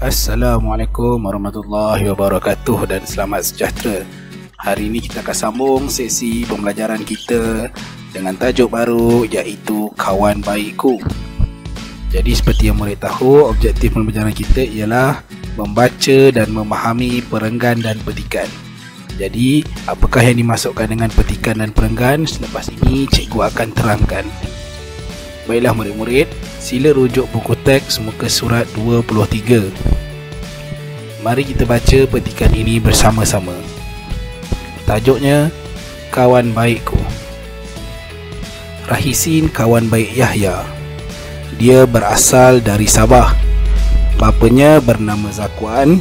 Assalamualaikum warahmatullahi wabarakatuh dan selamat sejahtera. Hari ini kita akan sambung sesi pembelajaran kita dengan tajuk baru iaitu Kawan Baikku. Jadi seperti yang murid tahu, objektif pembelajaran kita ialah membaca dan memahami perenggan dan petikan. Jadi apakah yang dimasukkan dengan petikan dan perenggan? Selepas ini cikgu akan terangkan. Baiklah murid-murid, sila rujuk buku teks muka surat 23. Mari kita baca petikan ini bersama-sama. Tajuknya Kawan Baikku. Rahisin kawan baik Yahya. Dia berasal dari Sabah. Bapanya bernama Zakwan,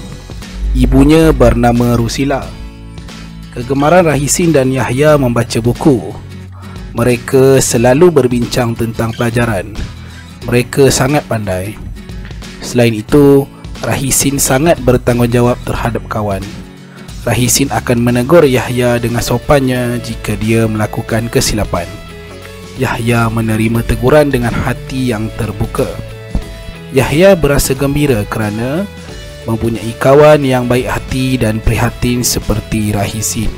ibunya bernama Rusila. Kegemaran Rahisin dan Yahya membaca buku. Mereka selalu berbincang tentang pelajaran. Mereka sangat pandai. Selain itu, Rahisin sangat bertanggungjawab terhadap kawan. Rahisin akan menegur Yahya dengan sopannya jika dia melakukan kesilapan. Yahya menerima teguran dengan hati yang terbuka. Yahya berasa gembira kerana mempunyai kawan yang baik hati dan prihatin seperti Rahisin.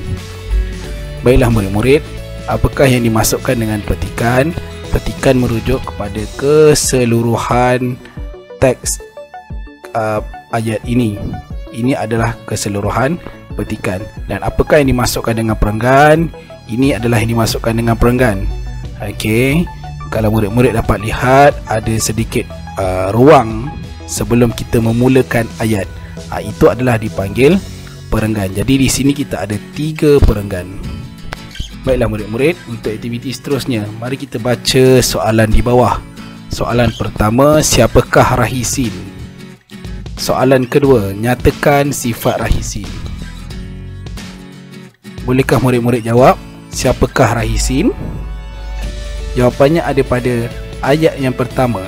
Baiklah murid-murid, apakah yang dimasukkan dengan petikan? Petikan merujuk kepada keseluruhan teks ayat ini. Ini adalah keseluruhan petikan. Dan apakah yang dimasukkan dengan perenggan? Ini adalah yang dimasukkan dengan perenggan. Okey, kalau murid-murid dapat lihat, ada sedikit ruang sebelum kita memulakan ayat. Itu adalah dipanggil perenggan. Jadi di sini kita ada 3 perenggan. Baiklah murid-murid, untuk aktiviti seterusnya, mari kita baca soalan di bawah. Soalan pertama, siapakah Rahisin? Soalan kedua, nyatakan sifat Rahisin. Bolehkah murid-murid jawab, siapakah Rahisin? Jawapannya ada pada ayat yang pertama.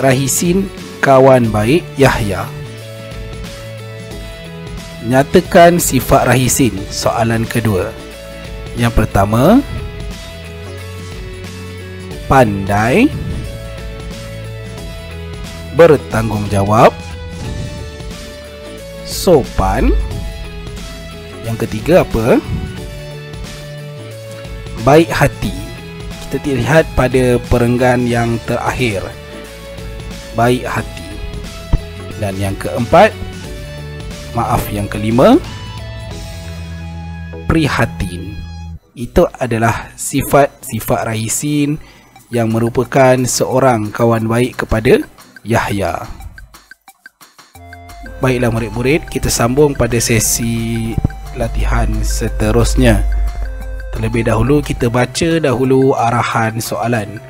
Rahisin kawan baik Yahya. Nyatakan sifat Rahisin. Soalan kedua. Yang pertama, pandai, bertanggungjawab, sopan. Yang ketiga apa? Baik hati. Kita lihat pada perenggan yang terakhir, baik hati. Dan yang kelima, prihatin. Itu adalah sifat-sifat Rahisin yang merupakan seorang kawan baik kepada Yahya. Baiklah murid-murid, kita sambung pada sesi latihan seterusnya. Terlebih dahulu kita baca dahulu arahan soalan.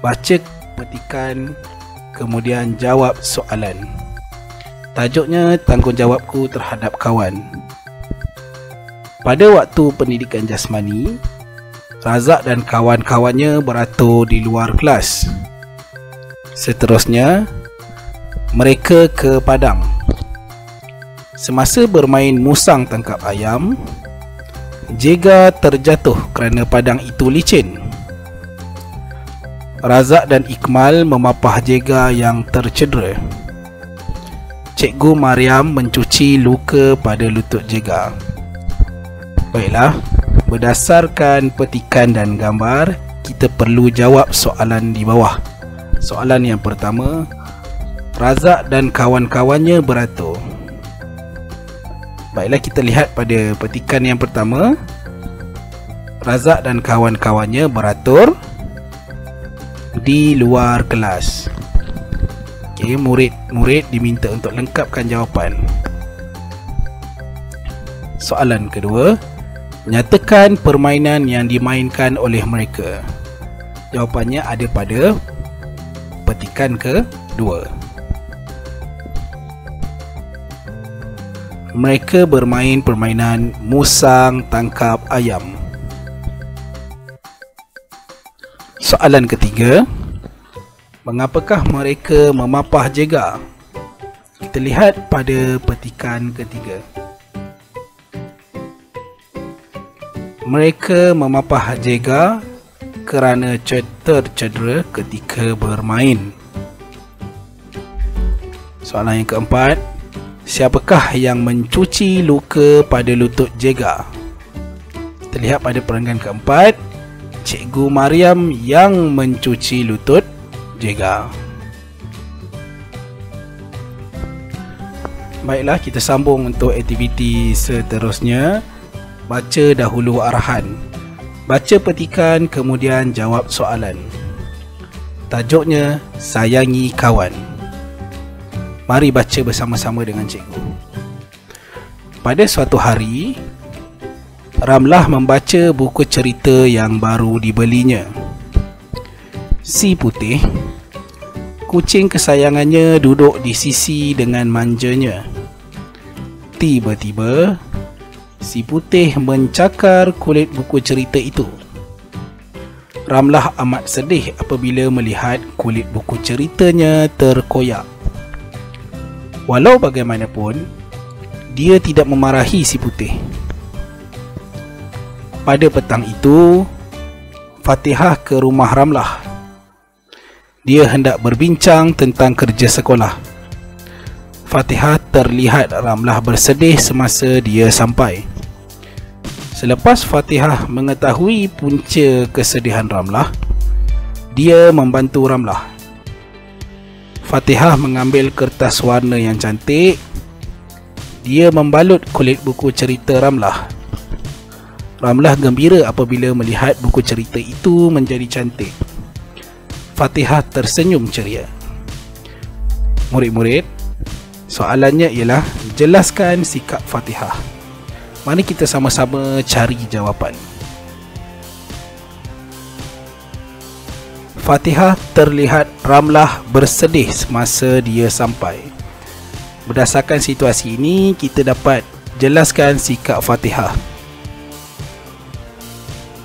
Baca petikan, kemudian jawab soalan. Tajuknya tanggungjawabku terhadap kawan. Pada waktu pendidikan jasmani, Razak dan kawan-kawannya beratur di luar kelas. Seterusnya, mereka ke padang. Semasa bermain musang tangkap ayam, Jega terjatuh kerana padang itu licin. Razak dan Ikmal memapah Jega yang tercedera. Cikgu Mariam mencuci luka pada lutut Jega. Baiklah, berdasarkan petikan dan gambar, kita perlu jawab soalan di bawah. Soalan yang pertama, Razak dan kawan-kawannya beratur. Baiklah, kita lihat pada petikan yang pertama. Razak dan kawan-kawannya beratur di luar kelas. Okey, murid-murid diminta untuk lengkapkan jawapan. Soalan kedua, nyatakan permainan yang dimainkan oleh mereka. Jawapannya ada pada petikan kedua. Mereka bermain permainan musang tangkap ayam. Soalan ketiga, mengapakah mereka memapah Jega? Kita lihat pada petikan ketiga. Mereka memapah Jega kerana tercedera ketika bermain. Soalan yang keempat, Siapakah yang mencuci luka pada lutut Jega? Terlihat pada perenggan keempat, Cikgu Mariam yang mencuci lutut Jega. Baiklah, kita sambung untuk aktiviti seterusnya. Baca dahulu arahan. Baca petikan, kemudian jawab soalan. Tajuknya, Sayangi Kawan. Mari baca bersama-sama dengan cikgu. Pada suatu hari, Ramlah membaca buku cerita yang baru dibelinya. Si Putih, kucing kesayangannya, duduk di sisi dengan manjanya. Tiba-tiba, si Putih mencakar kulit buku cerita itu. Ramlah amat sedih apabila melihat kulit buku ceritanya terkoyak. Walau bagaimanapun, dia tidak memarahi si Putih. Pada petang itu, Fatihah ke rumah Ramlah. Dia hendak berbincang tentang kerja sekolah. Fatihah terlihat Ramlah bersedih semasa dia sampai. Selepas Fatihah mengetahui punca kesedihan Ramlah, dia membantu Ramlah. Fatihah mengambil kertas warna yang cantik. Dia membalut kulit buku cerita Ramlah. Ramlah gembira apabila melihat buku cerita itu menjadi cantik. Fatihah tersenyum ceria. Murid-murid, soalannya ialah jelaskan sikap Fatihah. Mari kita sama-sama cari jawapan. Fatihah terlihat Ramlah bersedih semasa dia sampai. Berdasarkan situasi ini, kita dapat jelaskan sikap Fatihah.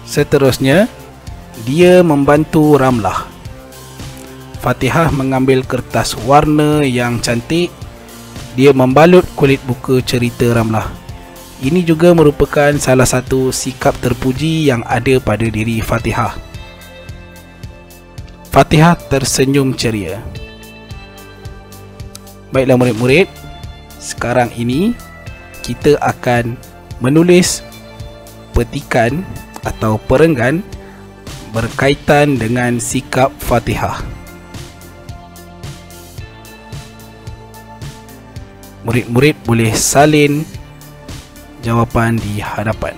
Seterusnya, dia membantu Ramlah. Fatihah mengambil kertas warna yang cantik. Dia membalut kulit buku cerita Ramlah. Ini juga merupakan salah satu sikap terpuji yang ada pada diri Fatihah. Fatihah tersenyum ceria. Baiklah murid-murid, sekarang ini kita akan menulis petikan atau perenggan berkaitan dengan sikap Fatihah. Murid-murid boleh salin jawapan di hadapan.